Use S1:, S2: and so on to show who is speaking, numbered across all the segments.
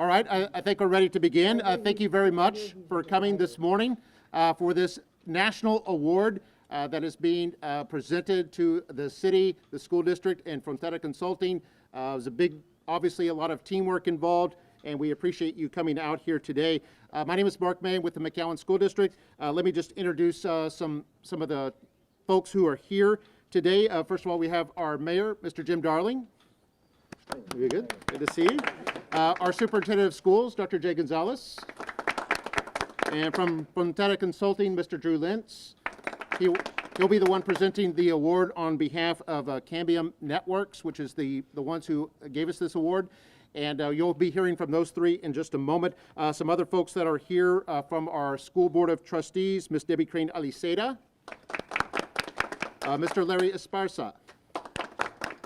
S1: All right, I think we're ready to begin. Thank you very much for coming this morning for this national award that is being presented to the city, the school district, and Frontera Consulting. It was obviously a lot of teamwork involved, and we appreciate you coming out here today. My name is Mark May with the McAllen School District. Let me just introduce some of the folks who are here today. First of all, we have our mayor, Mr. Jim Darling. Very good. Good to see you. Our superintendent of schools, Dr. J. Gonzalez. And from Frontera Consulting, Mr. Drew Lentz. He'll be the one presenting the award on behalf of Cambium Networks, which is the ones who gave us this award. And you'll be hearing from those three in just a moment. Some other folks that are here from our School Board of Trustees, Ms. Debbie Crane Aliceda, Mr. Larry Esparza.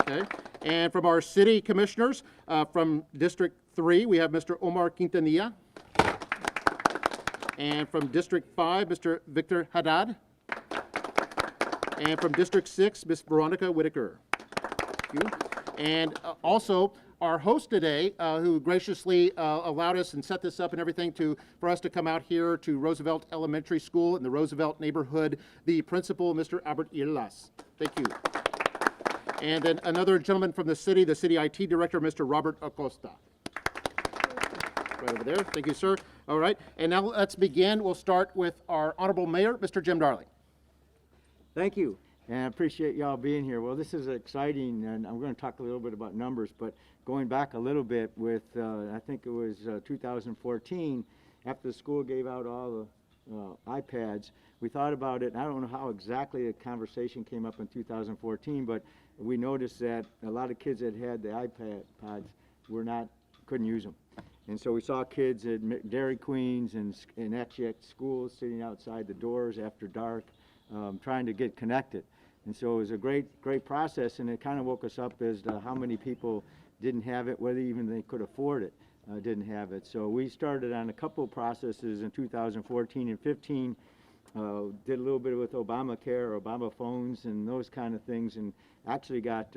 S1: Okay. And from our city commissioners, from District 3, we have Mr. Omar Quintanilla. And from District 5, Mr. Victor Haddad. And from District 6, Ms. Veronica Whitaker. Thank you. And also, our host today, who graciously allowed us and set this up and everything for us to come out here to Roosevelt Elementary School in the Roosevelt neighborhood, the principal, Mr. Albert Irlas. Thank you. And then another gentleman from the city IT director, Mr. Robert Acosta. Right over there. Thank you, sir. All right. And now let's begin. We'll start with our honorable mayor, Mr. Jim Darling.
S2: Thank you. And I appreciate y'all being here. Well, this is exciting, and I'm going to talk a little bit about numbers, but going back a little bit with, I think it was 2014, after the school gave out all the iPads, we thought about it, and I don't know how exactly the conversation came up in 2014, but we noticed that a lot of kids that had the iPads couldn't use them. And so we saw kids at Dairy Queens and actually at schools sitting outside the doors after dark, trying to get connected. And so it was a great process, and it kind of woke us up as to how many people didn't have it, whether even they could afford it, didn't have it. So we started on a couple of processes in 2014 and 15, did a little bit with Obamacare, Obama phones, and those kind of things, and actually got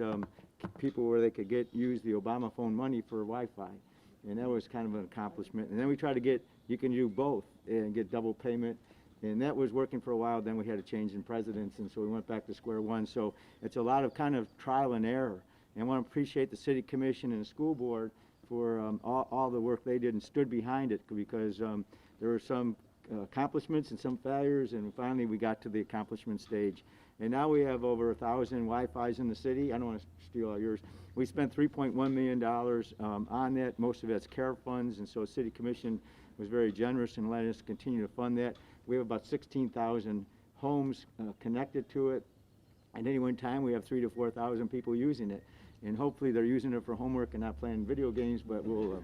S2: people where they could use the Obama phone money for Wi-Fi. And that was kind of an accomplishment. And then we tried to you can do both and get double payment. And that was working for a while. Then we had a change in presidents, and so we went back to square one. So it's a lot of kind of trial and error. And I want to appreciate the city commission and the school board for all the work they did and stood behind it, because there were some accomplishments and some failures, and finally we got to the accomplishment stage. And now we have over 1,000 Wi-Fis in the city. I don't want to steal all yours. We spent $3.1 million on that. Most of that's CARE funds, and so the city commission was very generous and let us continue to fund that. We have about 16,000 homes connected to it. At any one time, we have 3,000 to 4,000 people using it. And hopefully they're using it for homework and not playing video games, but we'll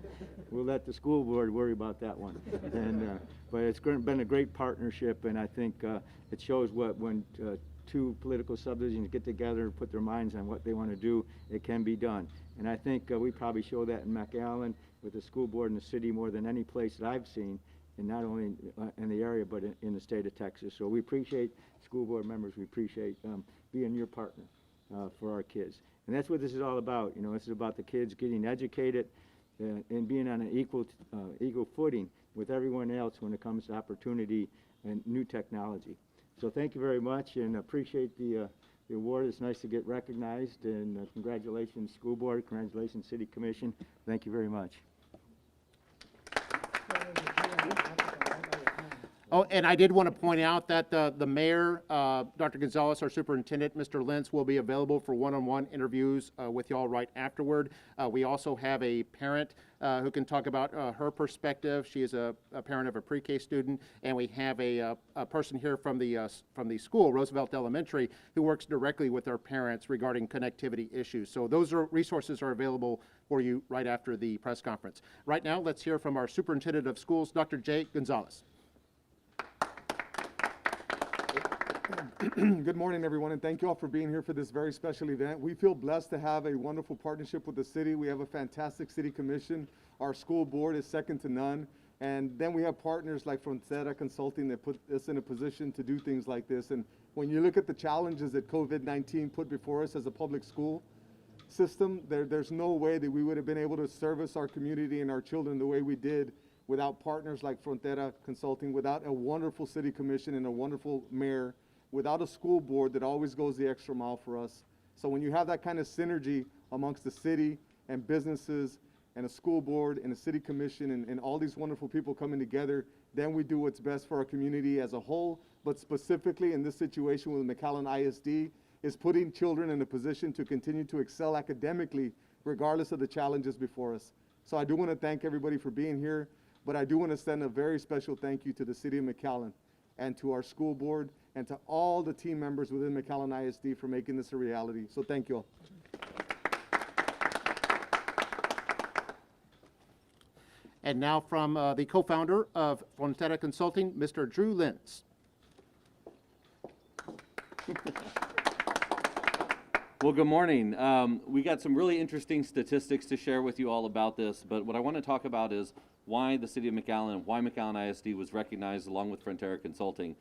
S2: let the school board worry about that one. And, but it's been a great partnership, and I think it shows when two political subdivisions get together and put their minds on what they want to do, it can be done. And I think we probably show that in McAllen with the school board and the city more than any place that I've seen, and not only in the area, but in the state of Texas. So we appreciate school board members. We appreciate being your partner for our kids. And that's what this is all about. You know, this is about the kids getting educated and being on an equal footing with everyone else when it comes to opportunity and new technology. So thank you very much, and appreciate the award. It's nice to get recognized, and congratulations, school board. Congratulations, city commission. Thank you very much.
S1: Oh, and I did want to point out that the mayor, Dr. Gonzalez, our superintendent, Mr. Lentz, will be available for one-on-one interviews with y'all right afterward. We also have a parent who can talk about her perspective. She is a parent of a pre-K student, and we have a person here from the school, Roosevelt Elementary, who works directly with our parents regarding connectivity issues. So those resources are available for you right after the press conference. Right now, let's hear from our superintendent of schools, Dr. J. Gonzalez.
S3: Good morning, everyone, and thank you all for being here for this very special event. We feel blessed to have a wonderful partnership with the city. We have a fantastic city commission. Our school board is second to none. And then we have partners like Frontera Consulting that put us in a position to do things like this. And when you look at the challenges that COVID-19 put before us as a public school, system, there's no way that we would have been able to service our community and our children the way we did without partners like Frontera Consulting, without a wonderful city commission and a wonderful mayor, without a school board that always goes the extra mile for us. So when you have that kind of synergy amongst the city and businesses and a school board and a city commission and all these wonderful people coming together, then we do what's best for our community as a whole, but specifically in this situation with McAllen I.S.D. is putting children in a position to continue to excel academically regardless of the challenges before us. So I do want to thank everybody for being here, but I do want to send a very special thank you to the City of McAllen and to our school board and to all the team members within McAllen I.S.D. for making this a reality. So thank you all.
S1: And now from the co-founder of Frontera Consulting, Mr. Drew Lentz.
S4: Well, good morning. We got some really interesting statistics to share with you all about this, but what I want to talk about is why the City of McAllen, why McAllen I.S.D. was recognized along with Frontera Consulting.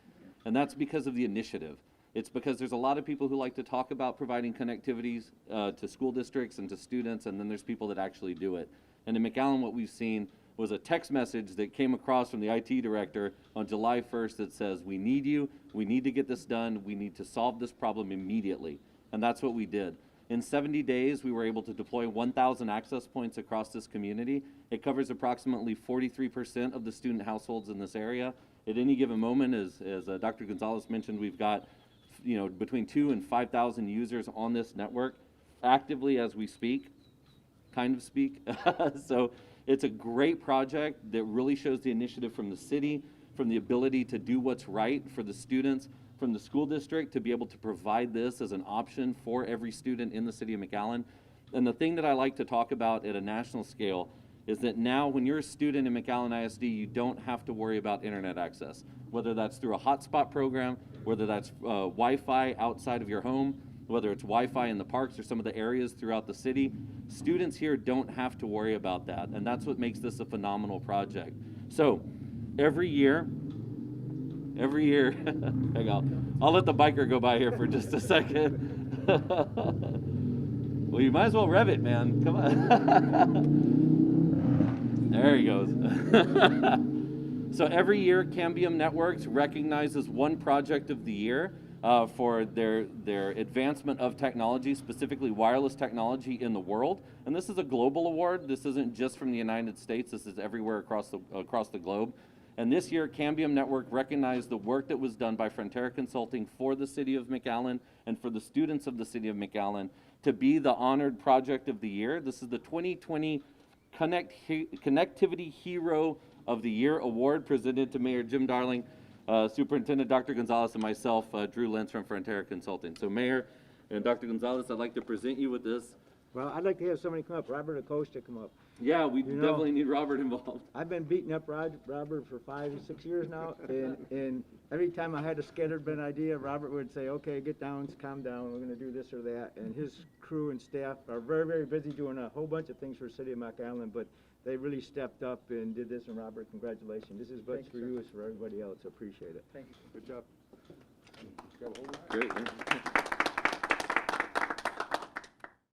S4: And that's because of the initiative. It's because there's a lot of people who like to talk about providing connectivities to school districts and to students, and then there's people that actually do it. And in McAllen, what we've seen was a text message that came across from the IT director on July 1st that says, we need you, we need to get this done, we need to solve this problem immediately. And that's what we did. In 70 days, we were able to deploy 1,000 access points across this community. It covers approximately 43% of the student households in this area. At any given moment, as Dr. Gonzalez mentioned, we've got between 2,000 and 5,000 users on this network actively as we speak, kind of speak. So it's a great project that really shows the initiative from the city, from the ability to do what's right for the students, from the school district to be able to provide this as an option for every student in the City of McAllen. And the thing that I like to talk about at a national scale is that now when you're a student in McAllen I.S.D., you don't have to worry about internet access, whether that's through a hotspot program, whether that's Wi-Fi outside of your home, whether it's Wi-Fi in the parks or some of the areas throughout the city. Students here don't have to worry about that, and that's what makes this a phenomenal project. So every year, hang on, I'll let the biker go by here for just a second. Well, you might as well rev it, man, come on. There he goes. So every year, Cambium Networks recognizes one project of the year for their advancement of technology, specifically wireless technology in the world. And this is a global award. This isn't just from the United States. This is everywhere across the globe. And this year, Cambium Network recognized the work that was done by Frontera Consulting for the City of McAllen and for the students of the City of McAllen to be the honored project of the year. This is the 2020 Connectivity Hero of the Year Award presented to Mayor Jim Darling, Superintendent Dr. Gonzalez, and myself, Drew Lentz from Frontera Consulting. So Mayor and Dr. Gonzalez, I'd like to present you with this.
S2: Well, I'd like to have somebody come up, Robert Acosta come up.
S4: Yeah, we definitely need Robert involved.
S2: I've been beating up Robert for 5 or 6 years now, and every time I had a scatterbrained idea, Robert would say, okay, get down, calm down, we're gonna do this or that. And his crew and staff are very, very busy doing a whole bunch of things for the City of McAllen, but they really stepped up and did this, and Robert, congratulations. This is as much for you as for everybody else. I appreciate it.
S3: Thank you. Good job.
S4: Great.